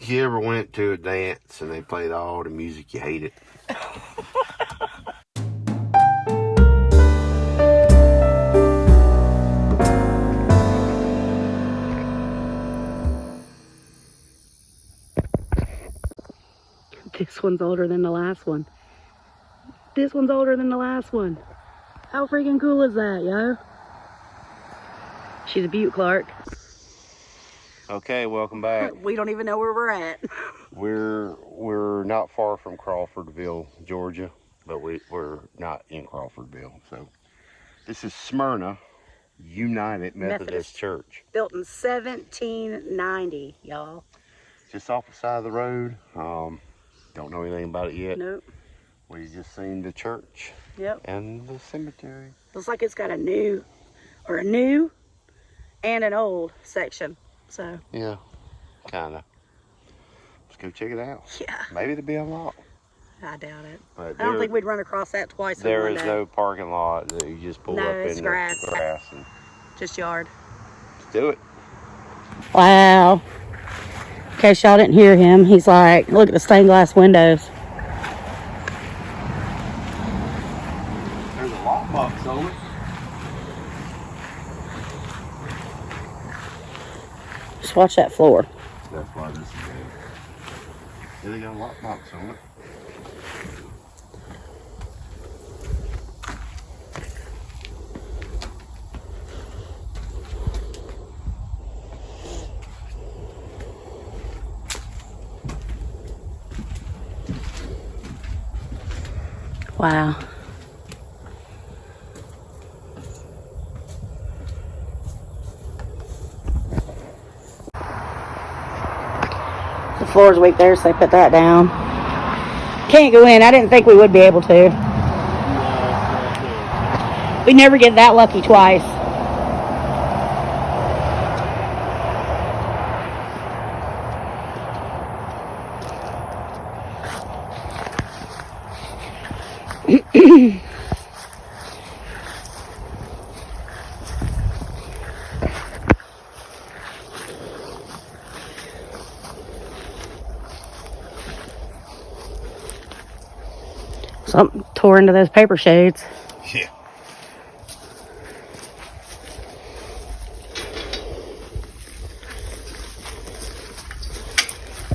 You ever went to a dance and they played all the music you hated? This one's older than the last one. This one's older than the last one. How freaking cool is that, yo? She's a beaut, Clark. Okay, welcome back. We don't even know where we're at. We're not far from Crawfordville, Georgia, but we're not in Crawfordville. So this is Smyrna United Methodist Church. Built in 1790, y'all. Just off the side of the road. Don't know anything about it yet. Nope. We just seen the church. Yep. And the cemetery. Looks like it's got a new and an old section. So yeah, kinda. Let's go check it out. Yeah. Maybe it'll be unlocked. I doubt it. But I don't think we'd run across that twice in one day. There is no parking lot that you just pull up in grass. the grass and just yard. Let's do it. Wow. In case y'all didn't hear him, he's like, look at the stained glass windows. There's a lockbox on it. Just watch that floor. That's why this is there. They got a lockbox on it. Wow. The floor's weak there, so they put that down. Can't go in. I didn't think we would be able to. We never get that lucky twice. Something tore into those paper shades. Yeah.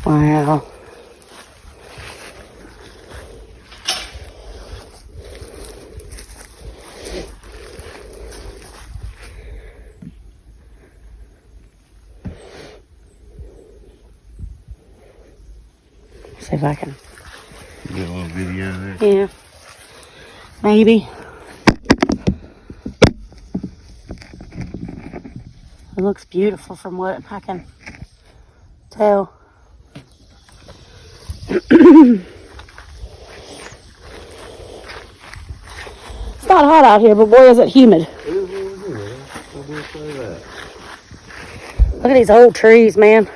Wow. See if I can Get a little video there. Yeah, maybe. It looks beautiful from what I can tell. It's not hot out here, but boy is it humid. Look at these old trees, man.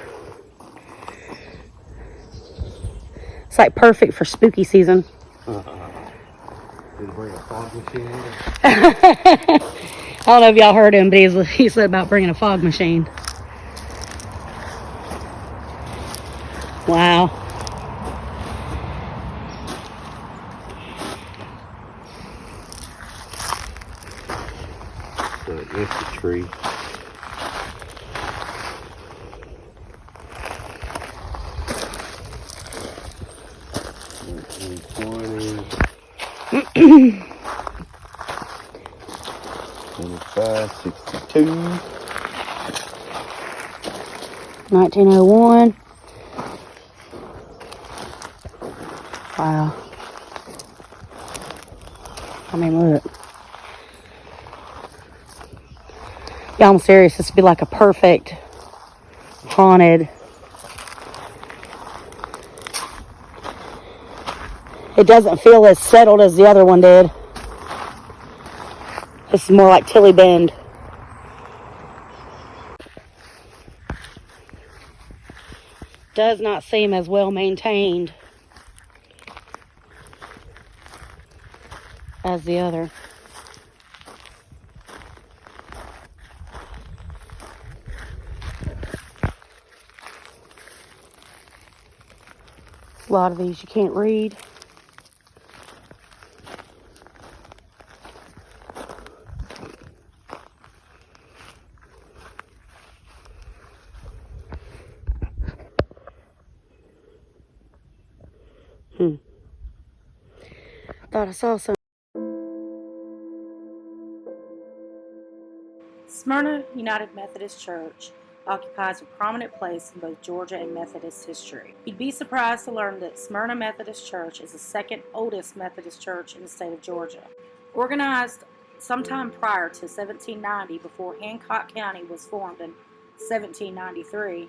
It's like perfect for spooky season. Did you bring a fog machine? I don't know if y'all heard him, but he said about bringing a fog machine. Wow. So it's the tree. $25, $62. 1901. Wow. I mean, look. Y'all, I'm serious. This would be like a perfect haunted. It doesn't feel as settled as the other one did. This is more like Tilly Bend. Does not seem as well maintained as the other. A lot of these you can't read. Thought I saw some. Smyrna United Methodist Church occupies a prominent place in both Georgia and Methodist history. You'd be surprised to learn that Smyrna Methodist Church is the second oldest Methodist church in the state of Georgia. Organized sometime prior to 1790, before Hancock County was formed in 1793,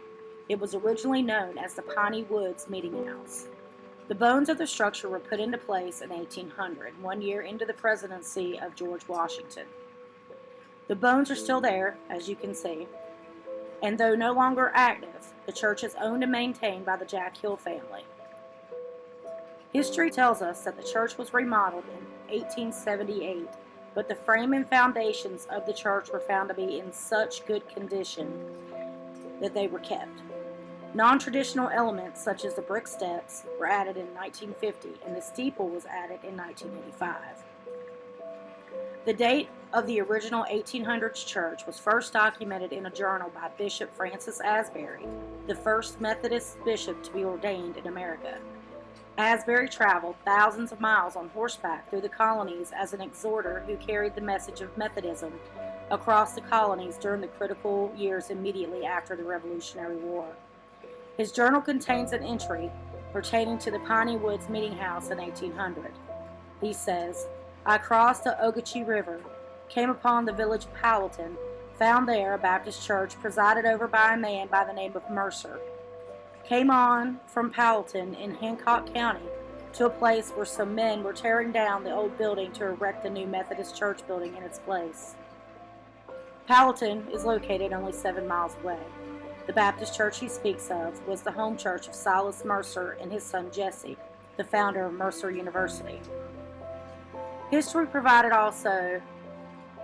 it was originally known as the Piney Woods Meeting House. The bones of the structure were put into place in 1800, 1 year into the presidency of George Washington. The bones are still there, as you can see, and though no longer active, the church is owned and maintained by the Jack Hill family. History tells us that the church was remodeled in 1878, but the frame and foundations of the church were found to be in such good condition that they were kept. Non-traditional elements such as the brick steps were added in 1950, and the steeple was added in 1985. The date of the original 1800s church was first documented in a journal by Bishop Francis Asbury, the first Methodist bishop to be ordained in America. Asbury traveled thousands of miles on horseback through the colonies as an exhorter who carried the message of Methodism across the colonies during the critical years immediately after the Revolutionary War. His journal contains an entry pertaining to the Piney Woods Meeting House in 1800. He says, "I crossed the Ogeechee River, came upon the village of Powelton, found there a Baptist church presided over by a man by the name of Mercer. Came on from Powelton in Hancock County to a place where some men were tearing down the old building to erect the new Methodist church building in its place. Powelton is located only 7 miles away. The Baptist church he speaks of was the home church of Silas Mercer and his son Jesse, the founder of Mercer University." History provided also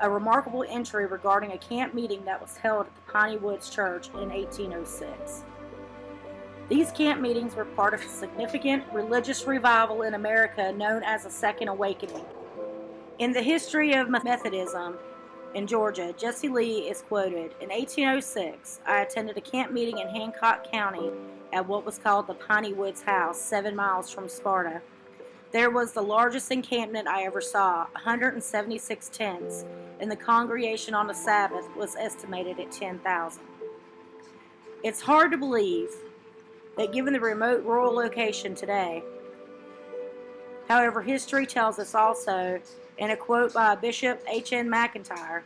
a remarkable entry regarding a camp meeting that was held at the Piney Woods Church in 1806. These camp meetings were part of a significant religious revival in America known as the Second Awakening. In the history of Methodism in Georgia, Jesse Lee is quoted, "In 1806, I attended a camp meeting in Hancock County at what was called the Piney Woods House, 7 miles from Smyrna. There was the largest encampment I ever saw, 176 tents, and the congregation on the Sabbath was estimated at 10,000. It's hard to believe that given the remote rural location today. However, history tells us also, in a quote by Bishop H.N. McIntyre,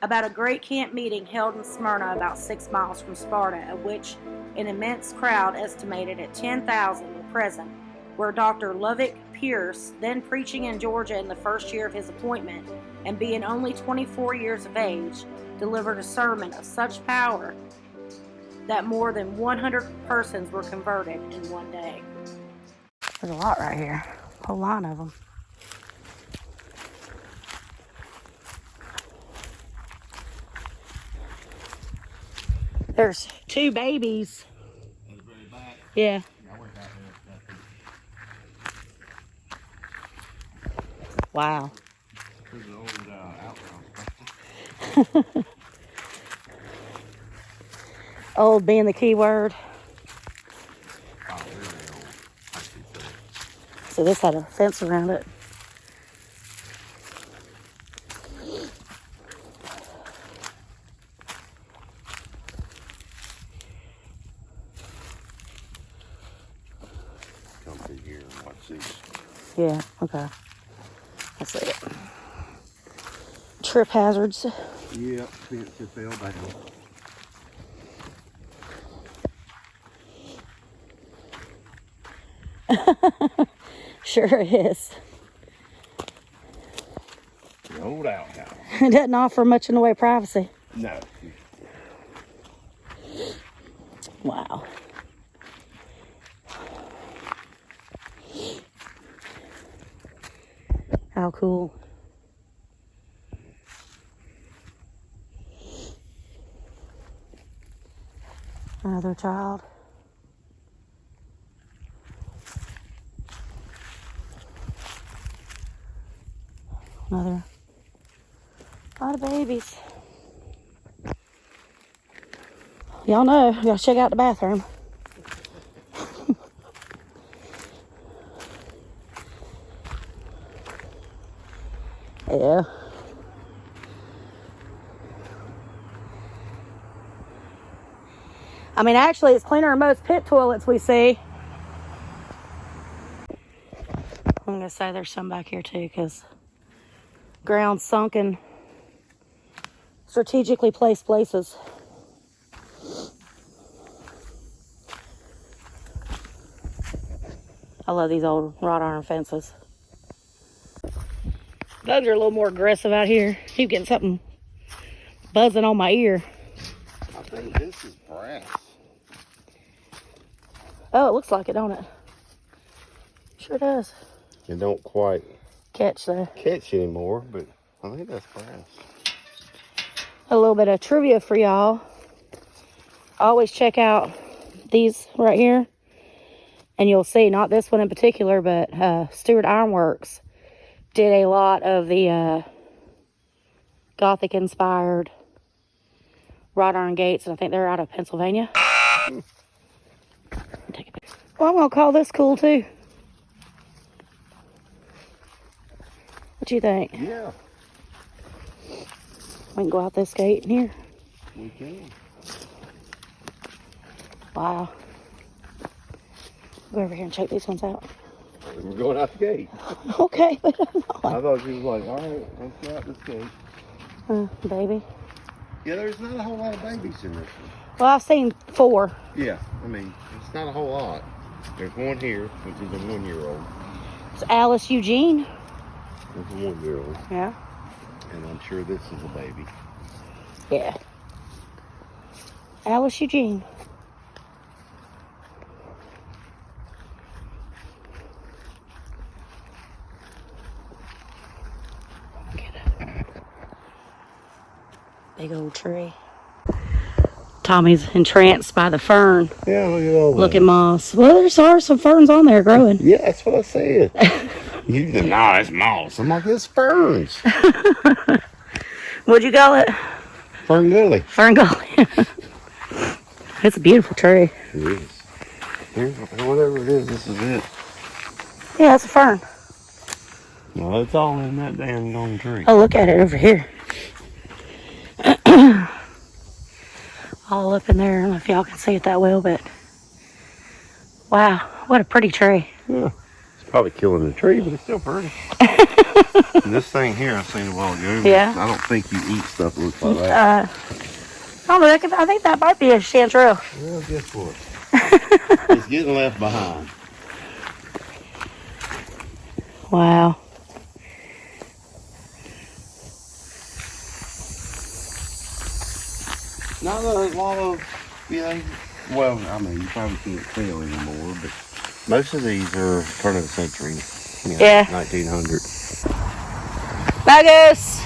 about a great camp meeting held in Smyrna about 6 miles from Sparta, at which an immense crowd estimated at 10,000 were present, where Dr. Lovick Pierce, then preaching in Georgia in the first year of his appointment, and being only 24 years of age, delivered a sermon of such power that more than 100 persons were converted in one day." There's a lot right here. A whole line of them. There's 2 babies. Yeah. Wow. Old being the key word. So this had a fence around it. Come through here and watch these. Yeah, okay. I see it. Trip hazards. Yeah, fence just fell down. Sure is. The old outhouse. It doesn't offer much in the way of privacy. No. Wow. How cool. Another child. A lot of babies. Y'all know, you gotta check out the bathroom. Yeah. I mean, actually, it's cleaner than most pit toilets we see. I'm gonna say there's some back here too, because ground sunk in strategically placed places. I love these old wrought iron fences. Bugs are a little more aggressive out here. Keep getting something buzzing on my ear. I think this is brass. Oh, it looks like it, don't it? Sure does. It don't quite Catch anymore, but I think that's brass. a little bit of trivia for y'all. Always check out these right here, and you'll see, not this one in particular, but Stewart Ironworks did a lot of the Gothic inspired wrought iron gates, and I think they're out of Pennsylvania. Take a picture. Well, I'm gonna call this cool too. What you think? Yeah, We can go out this gate in here. we can. Wow. Go over here and check these ones out. We're going out the gate. Okay, but I'm I not. thought you was like, all right, let's go out this gate. Baby. Yeah, there's not a whole lot of babies in this one. Well, I've seen 4. Yeah, I mean, it's not a whole lot. There's one here, which is a 1-year-old. It's Alice Eugene. There's a 1-year-old. Yeah. And I'm sure this is a baby. Yeah. Alice Eugene. Big old tree. Tommy's entranced by the fern. Yeah, look at all that. Look at moss. Well, there are some ferns on there growing. Yeah, that's what I said. You said, nah, that's moss. I'm like, it's ferns. What'd you call it? Fern gully. Fern gully. It's a beautiful tree. It is. Here's whatever it is, this is it. Yeah, it's a fern. No, it's all in that damn darn tree. Oh, look at it over here. All up in there. I don't know if y'all can see it that well, but wow, what a pretty tree. Yeah. It's probably killing the tree, but it's still pretty. And this thing here, I seen a while ago. Yeah. I don't think you eat stuff that looks like that. I don't know. I think that might be a chanterelle. Well, guess what? It's getting left behind. Wow. Not a lot of, well, I mean, you probably can't tell anymore, but most of these are turn of the century. Yeah. 1900. Magus!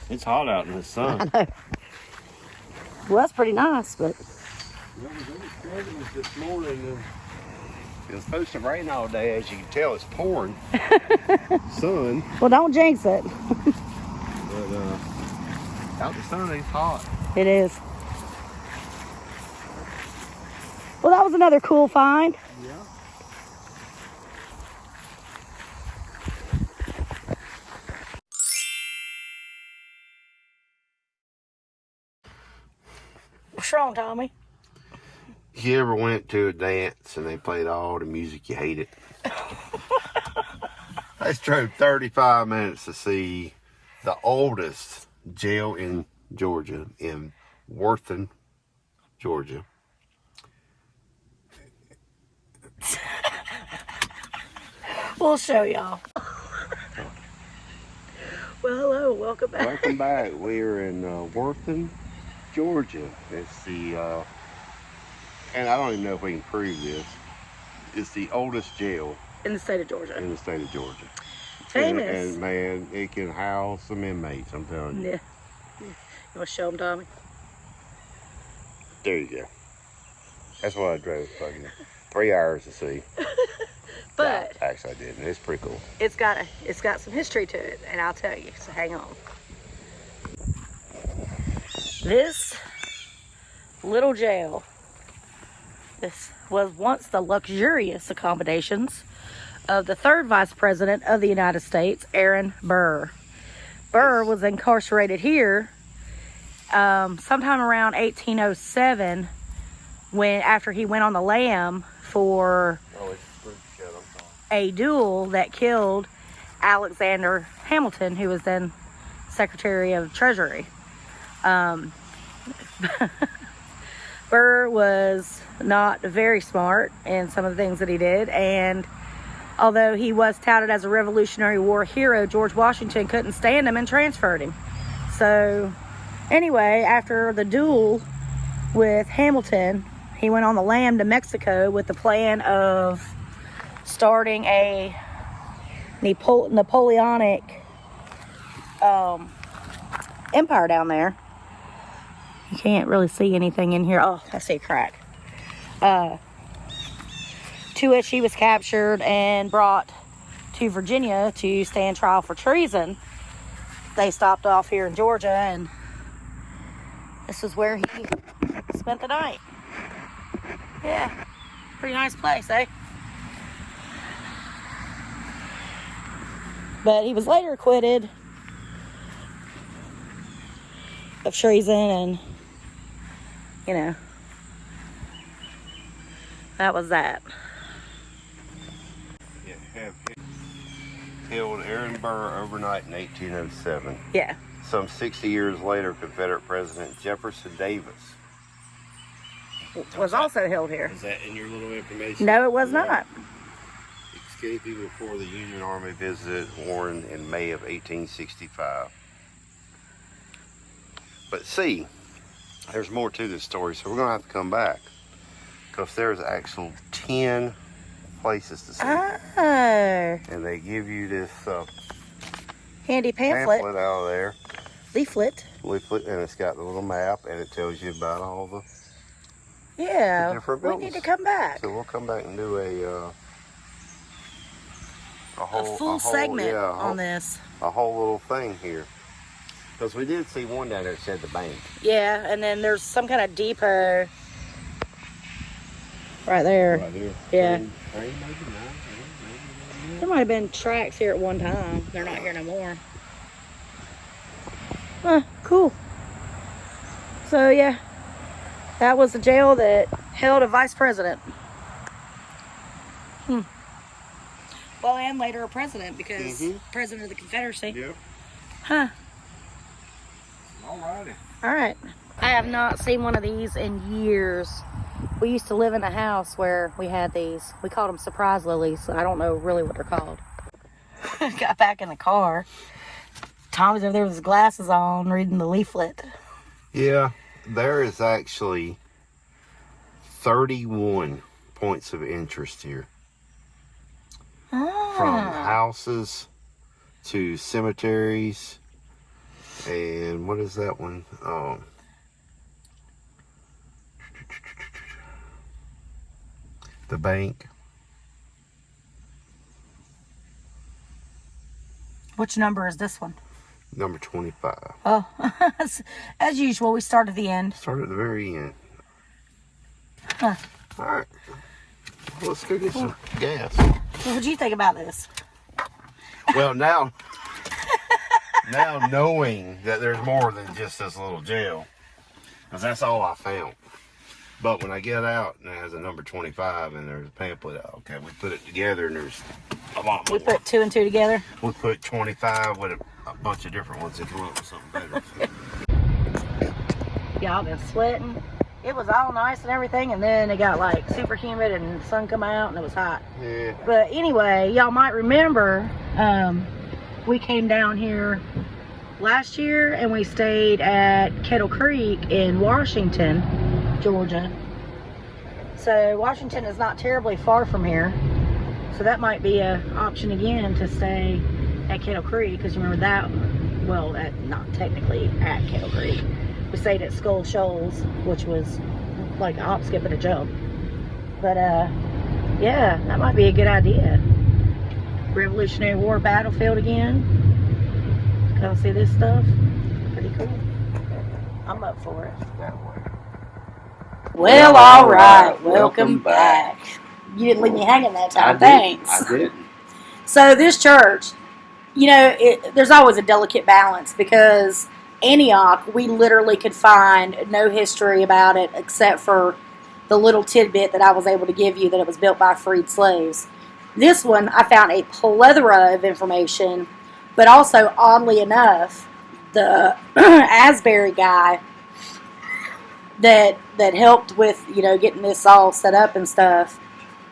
It's hot out in the sun. I know. Well, that's pretty nice, but This morning, it was supposed to rain all day. As you can tell, it's pouring. Sun. well, don't jinx it. But out in the sun, it's hot. It is. Well, that was another cool find. Yeah. What's wrong, Tommy? You ever went to a dance and they played all the music you hated? I drove 35 minutes to see the oldest jail in Georgia, in Warthen, Georgia. We'll show y'all. Well, hello, welcome back. Welcome back. We're in Warthen, Georgia. It's the, and I don't even know if we can prove this, it's the oldest jail In the state of Georgia. in the state of Georgia. Famous. And man, it can house some inmates, I'm telling you. Yeah. You want to show them, Tommy? There you go. That's what I drove fucking 3 hours to see. But No, actually I didn't. It's pretty cool. it's got some history to it, and I'll tell you. So hang on. This little jail. This was once the luxurious accommodations of the third Vice President of the United States, Aaron Burr. Burr was incarcerated here sometime around 1807 after he went on the lam for a duel that killed Alexander Hamilton, who was then Secretary of Treasury. Burr was not very smart in some of the things that he did, and although he was touted as a Revolutionary War hero, George Washington couldn't stand him and transferred him. So anyway, after the duel with Hamilton, he went on the lam to Mexico with the plan of starting a Napoleonic empire down there. You can't really see anything in here. Oh, I see a crack. To which he was captured and brought to Virginia to stand trial for treason. They stopped off here in Georgia, and this is where he spent the night. Yeah, pretty nice place, eh? But he was later acquitted of treason, and you know, that was that. Yeah, killed Aaron Burr overnight in 1807. Yeah. Some 60 years later, Confederate President Jefferson Davis Was also held here. Is that in your little information? No, it was not. Escaping before the Union Army visited Warren in May of 1865. But see, there's more to this story, so we're going to have to come back. Because there's actual 10 places to see. Oh. And they give you this Handy pamphlet. out of there. Leaflet. And it's got the little map, and it tells you about all the Yeah. different We buildings. need to come back. So we'll come back and do a full segment on this. A whole little thing here. Because we did see one down there that said the bank. Yeah, and then there's some kind of depot right there. Right there. Yeah. Maybe There might have been tracks here at one time. They're not here no more. Huh, cool. So yeah, that was the jail that held a vice president. Well, and later a president, because president of the Confederacy. Yep. Huh. Alrighty. All right. I have not seen one of these in years. We used to live in a house where we had these. We called them surprise lilies. I don't know really what they're called. Got back in the car. Tommy's over there with his glasses on, reading the leaflet. Yeah, there is actually 31 points of interest here. From houses to cemeteries. And what is that one? The bank. Which number is this one? Number 25. Oh, as usual, we start at the end. Start at the very end. Huh. All right. Well, let's go get some gas. What did you think about this? Well, now knowing that there's more than just this little jail, because that's all I found. But when I get out and it has a number 25 and there's a pamphlet out, okay, we put it together and there's a lot more. We put 2 and 2 together. We put 25 with a bunch of different ones and come up with something better. Y'all been sweating. it was all nice and everything, and then it got like super humid and the sun come out and it was hot. Yeah. But anyway, y'all might remember we came down here last year and we stayed at Kettle Creek in Washington, Georgia. So Washington is not terribly far from here, so that might be an option again to stay at Kettle Creek, because remember that, well, not technically at Kettle Creek. We stayed at Skull Shoals, which was like a hop, skip, and a jump. But yeah, that might be a good idea. Revolutionary War battlefield again. Come see this stuff. Pretty cool. I'm up for it. That way. Well, all right. Welcome back. You didn't leave me hanging that time. Thanks. I didn't. So this church, you know, there's always a delicate balance, because Antioch, we literally could find no history about it except for the little tidbit that I was able to give you, that it was built by freed slaves. This one, I found a plethora of information, but also, oddly enough, the Asbury guy that helped with, you know, getting this all set up and stuff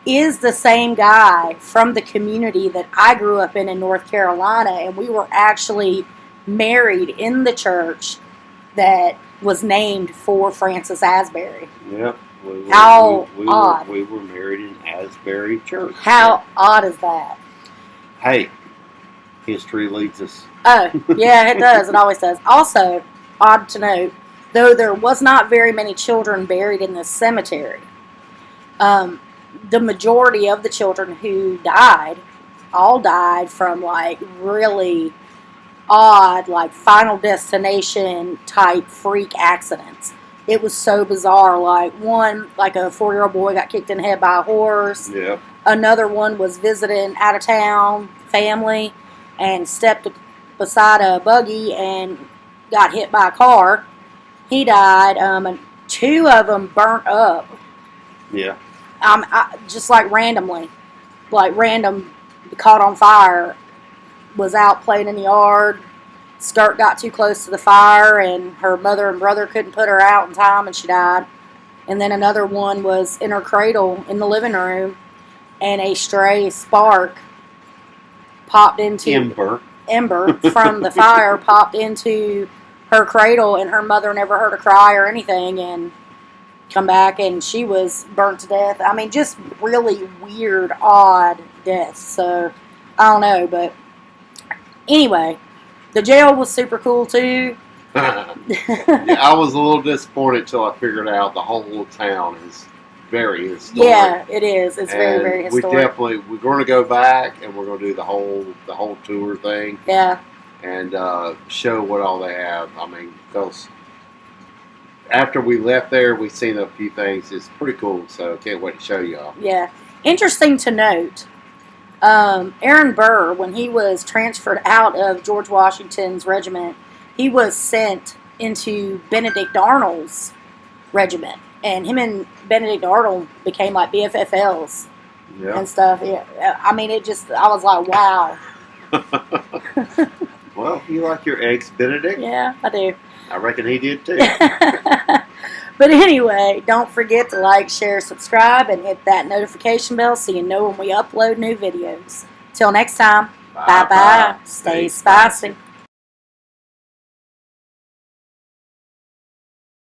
is the same guy from the community that I grew up in North Carolina, and we were actually married in the church that was named for Francis Asbury. Yep. How odd. We were married in Asbury Church. How odd is that? Hey, history leads us. Oh, yeah, it does. It always does. Also, odd to note, though there was not very many children buried in this cemetery, the majority of the children who died, all died from like really odd, like Final Destination type freak accidents. It was so bizarre. Like one, like a 4-year-old boy got kicked in the head by a horse. Yeah. Another one was visiting out of town family and stepped beside a buggy and got hit by a car. He died. And 2 of them burnt up. Yeah. Just like randomly, like random, caught on fire. Was out playing in the yard. Skirt got too close to the fire, and her mother and brother couldn't put her out in time, and she died. And then another one was in her cradle in the living room, and a stray spark popped into ember from the fire popped into her cradle, and her mother never heard her cry or anything, and come back and she was burnt to death. I mean, just really weird, odd deaths. So I don't know, but anyway, the jail was super cool too. Yeah, I was a little disappointed till I figured out the whole town is very historic. Yeah, it is. It's very, very historic. We're going to go back and we're going to do the whole tour thing. Yeah. And show what all they have. I mean, because after we left there, we seen a few things. It's pretty cool. So can't wait to show y'all. Yeah. Interesting to note. Aaron Burr, when he was transferred out of George Washington's regiment, he was sent into Benedict Arnold's regiment, and him and Benedict Arnold became like BFFLs and stuff. Yeah, I mean, I was like, wow. Well, you like your eggs Benedict? Yeah, I do. I reckon he did too. But anyway, don't forget to like, share, subscribe, and hit that notification bell so you know when we upload new videos. Till next time, bye-bye. Stay spicy.